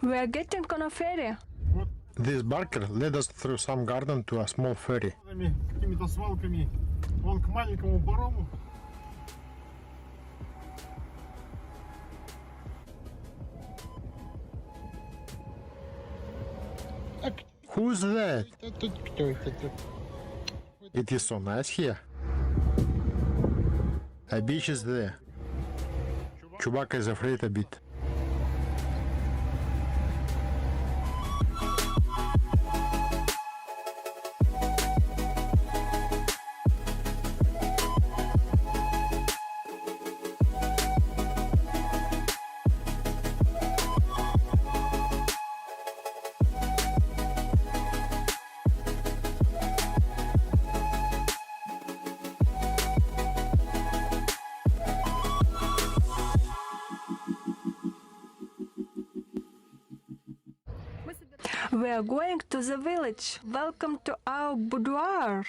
We are getting on a ferry. This barker led us through some garden to a small ferry. Какими-то свалками. Вон к маленькому парому. Who's that? It is so nice here. A beach is there. Chewbacca is afraid a bit. We are going to the village. Welcome to our boudoir.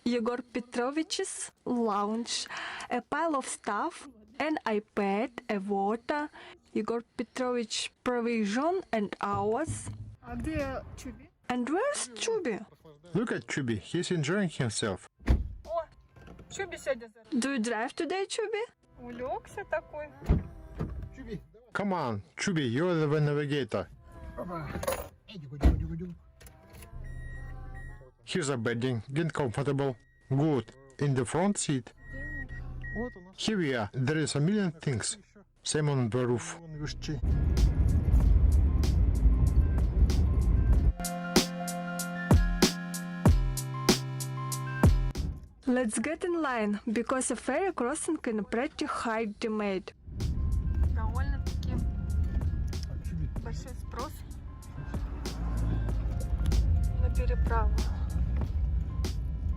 Yegor Petrovich's lounge. A pile of stuff, an iPad, a water, Yegor Petrovich provision and ours. А где Чуби? And where's Chubi? Look at Chubby, he's enjoying himself. О, Чуби сегодня Do you drive today, Chubi? улегся такой. Come on, Chubby, you're the navigator. Here's a bedding, get comfortable. Good, in the front seat. Here we are, there is a million things. Same on the roof. Let's get in line, because a ferry crossing in a pretty high demand. Довольно-таки большой спрос на переправу.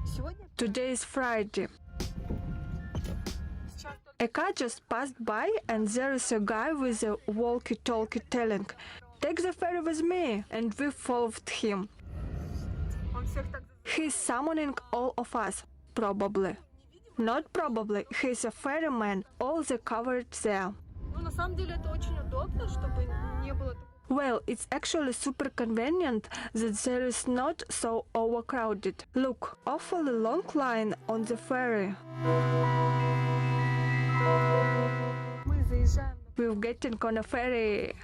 Сегодня Today is Friday. сейчас только A car just passed by and there is a guy with a walkie-talkie telling, "Take the ferry with me," and we followed him. он всех так He's summoning all of us, probably. Not probably, he's a ferryman, all the covered there. Ну, на самом деле это очень удобно, чтобы не было такого. Well, it's actually super convenient that there is not so overcrowded. Look, awfully long line on the ferry. Мы заезжаем We're getting on a ferry.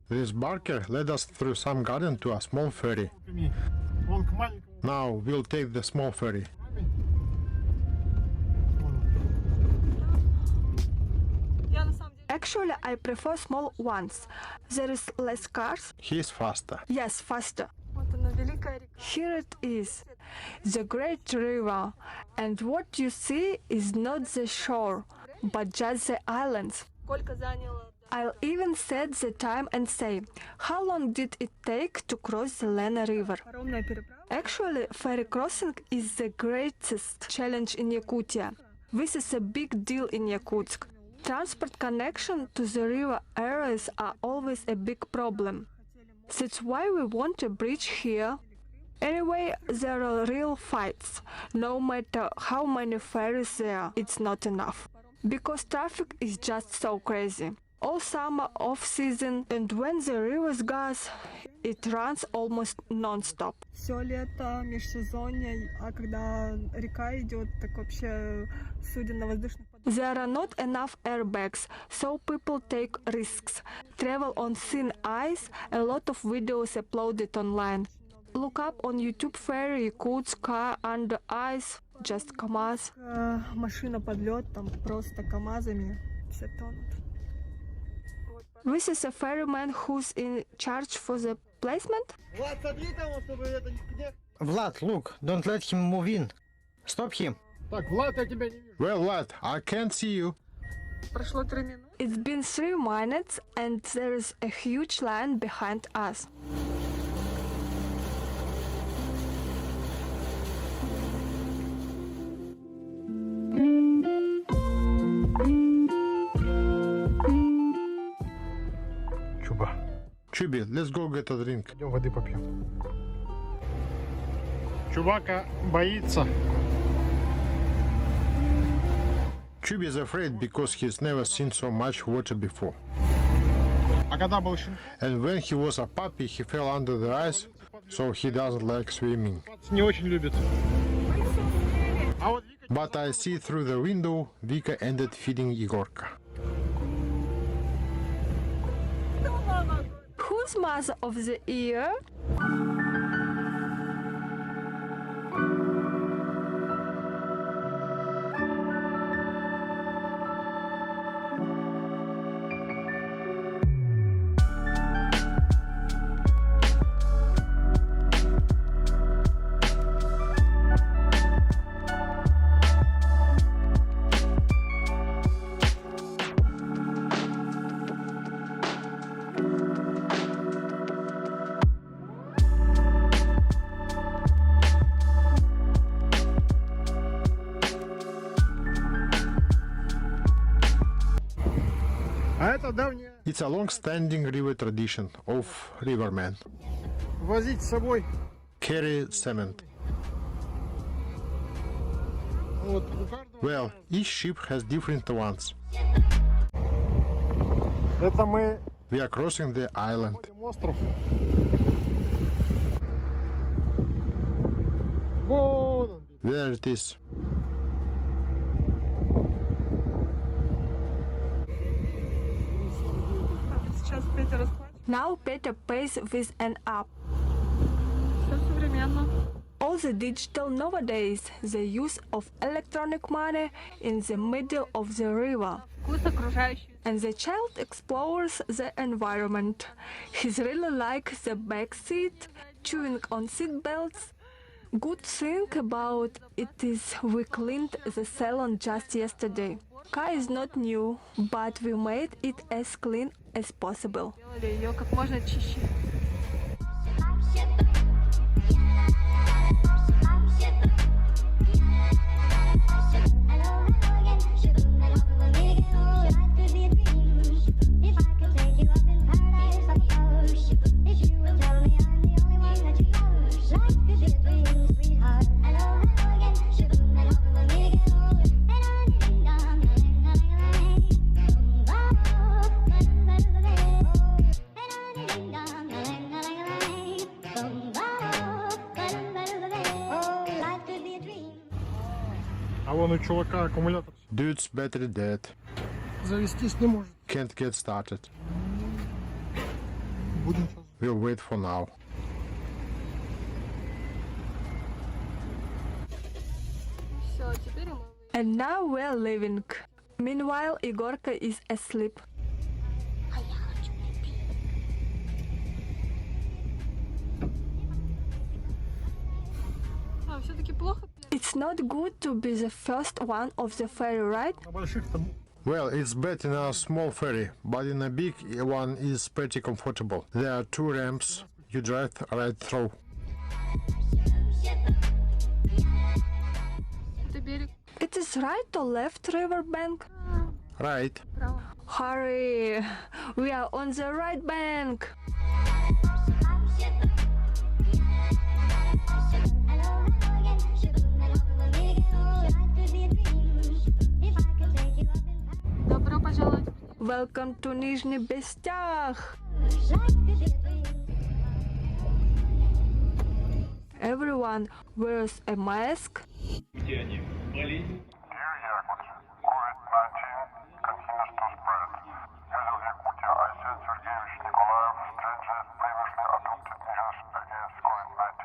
This barker led us through some garden to a small ferry. Вон к маленькому. Now we'll take the small ferry. Я на самом деле Actually, I prefer small ones. There is less cars. He's faster. Yes, faster. вот она великая река. Here it is, the great river. And what you see is not the shore, but just the islands. Сколько заняло? I'll even set the time and say, how long did it take to cross the Lena River? Паромная переправа. Actually, ferry crossing is the greatest challenge in Yakutia. This is a big deal in Yakutsk. Transport connection to the river areas are always a big problem. That's why we want a bridge here. Anyway, there are real fights. No matter how many ferries there are, it's not enough. Because traffic is just so crazy. All summer off-season, and when the river's gas, it runs almost non-stop. Все лето, межсезонье, а когда река идет, так вообще суден на воздушных подушках. There are not enough airbags, so people take risks. Travel on thin ice, a lot of videos uploaded online. Look up on YouTube ferry Yakutsk car under ice, just КамАЗ. Машина под лед, там просто КамАЗами все тонут. This is a ferryman who's in charge for the placement? Влад, сопли там, чтобы это не... Vlad, look, don't let him move in. Stop him. Так, Влад, я тебя не вижу. Well, lad, I can't see you. Прошло 3 минуты. It's been 3 minutes and there is a huge line behind us. Chubby, let's go get a drink. Пойдем воды попьем. Чувака боится. Chubby is afraid because he's never seen so much water before. А когда был щенком, And when he was a puppy, he fell under the ice, so he doesn't like swimming. не очень любит. А вот Вика But I see through the window, Vika ended feeding Igorka. Who's mother of the year? А это давняя. It's a long-standing river tradition of rivermen. Возить с собой. Carry cement. Вот у каждого. Well, each ship has different ones. Это мы We are crossing the island. остров. Вон он. There it is. Сейчас Петя расплачется. Now Peter pays with an app. Все современно. All the digital nowadays, the use of electronic money in the middle of the river. Вкус окружающий. And the child explores the environment. He's really like the back seat, chewing on seat belts. Good thing about it is we cleaned the salon just yesterday. Car is not new, but we made it as clean as possible. Делали ее как можно чище. А вон у чувака аккумулятор Dude's battery dead. завестись не может. Can't get started. Будем сейчас. We'll wait for now. Все, теперь мы... And now we're leaving. Meanwhile, Igorka is asleep. А, все-таки плохо? It's not good to be the first one of the ferry, right? На больших там. Well, it's bad in a small ferry, but in a big one is pretty comfortable. There are two ramps. You drive right through. Это берег. It is right or left riverbank? Right. Право. Hurry! We are on the right bank! Добро пожаловать. Welcome to Nizhny Bestях! Everyone wears a mask. Dear Yakut, COVID-19 continues to spread. Hello Yakutia, I said Sergeyevich Nikolaev, strangers previously adopted measures against COVID-19.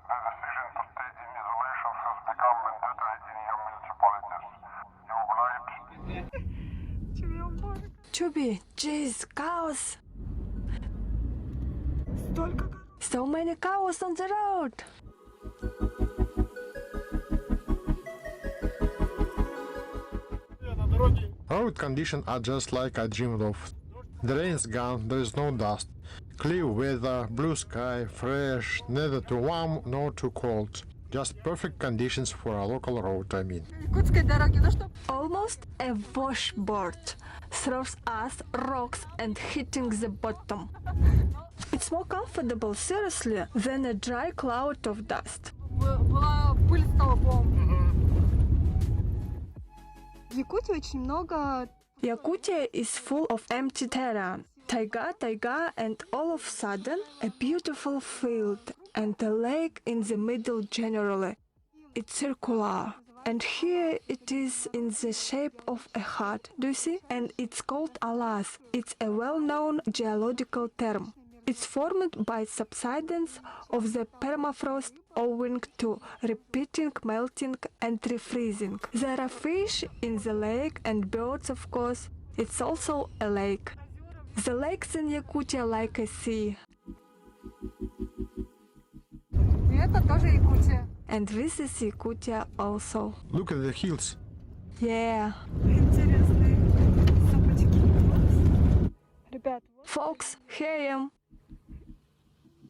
The decision to stay in isolation has become mandatory in your municipalities. You write Тебе уборка. Chubby, jeez, cows! Столько коров. So many cows on the road! На дороге. Road conditions are just like I dreamed of. The rain's gone, there is no dust. Clear weather, blue sky, fresh, neither too warm nor too cold. Just perfect conditions for a local road, I mean. Якутской дороги. Ну что? Almost a washboard throws us rocks and hitting the bottom. It's more comfortable, seriously, than a dry cloud of dust. Была пыль столбом. В Якутии очень много... Yakutia is full of empty terra. taiga, and all of a sudden a beautiful field and a lake in the middle generally. It's circular. And here it is in the shape of a heart, do you see? And it's called Alas. It's a well-known geological term. It's formed by subsidence of the permafrost owing to repeating melting and refreezing. There are fish in the lake and birds, of course. It's also a lake. The lakes in Yakutia like a sea. И это тоже Якутия. And this is Yakutia also. Look at the hills. Yeah. Интересные сумочки. Ребят, вот Folks, here I am.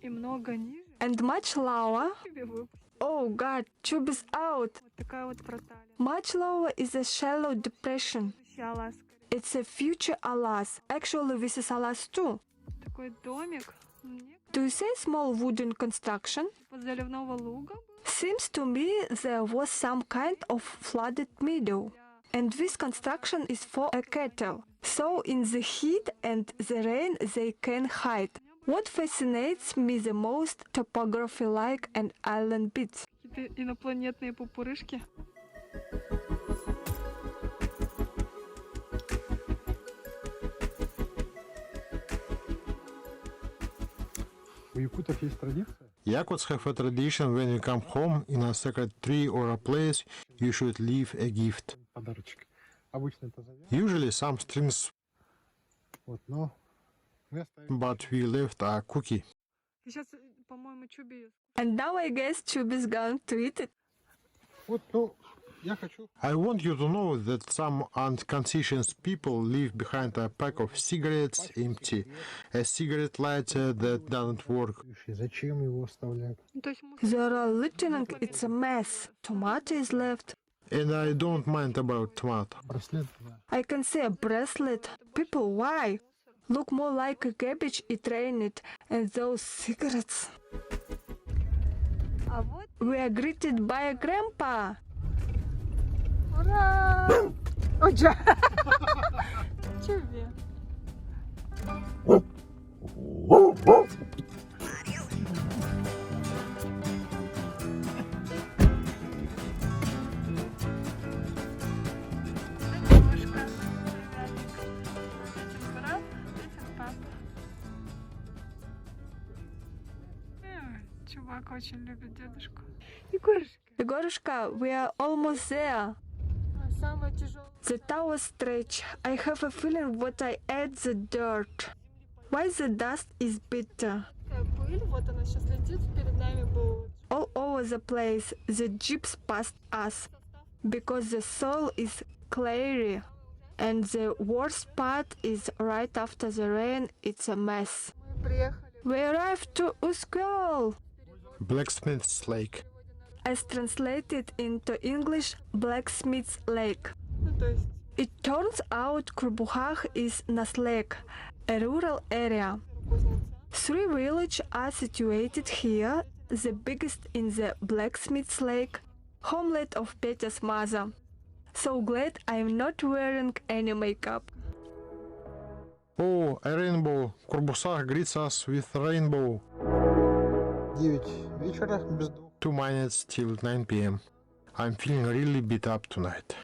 и много ниже. And much lower. Тебе выпуск. Oh god, tube is out. Вот такая вот проталия. Much lower is a shallow depression. Вся Аляска. It's a future Alas. Actually, this is Alas too. Такой домик. Мне Do you see small wooden construction? под заливного луга. Seems to me there was some kind of flooded meadow. And this construction is for a cattle. So in the heat and the rain they can hide. What fascinates me the most, topography like an island bits. Какие-то инопланетные пупырышки. У якутов есть традиция. Yakuts have a tradition when you come home in a sacred tree or a place, you should leave a gift. Подарочек. Обычно это завет. Usually some strings, Вот, но мы оставим. but we left a cookie. Сейчас, по-моему, Чуби. And now I guess Tube is going to eat it. Вот, ну, я хочу. I want you to know that some unconscious people leave behind a pack of cigarettes empty, a cigarette lighter that doesn't work. Зачем его оставлять? Ну, то есть мы... There are lieutenant, it's a mess. Tomato is left. And I don't mind about tomato. Браслет. Да. I can see a bracelet. People, why? Look more like a cabbage, it rained. And those cigarettes. А вот... We are greeted by a grandpa. Ура! О, Джа! Чуби. Чувак очень любит дедушку. Егорушка. Егорушka, we are almost there. Самое тяжелое. The tower stretch. I have a feeling what I add the dirt. Why the dust is bitter. Пыль, вот она сейчас летит, перед нами был All over the place, the jeeps passed us. Because the soil is clayey. And the worst part is right after the rain, it's a mess. мы приехали. We arrived to Uskol. Blacksmith's Lake. As translated into English, Blacksmith's Lake. Ну, то есть, It turns out Kurbuhag is Naslek, a rural area. кузнеца. 3 villages are situated here, the biggest in the Blacksmith's Lake, homeland of Petya's mother. So glad I'm not wearing any makeup. Oh, a rainbow. Kurbusag greets us with rainbow. 9 вечера без 2. 2 minutes till 9 p.m. I'm feeling really beat up tonight.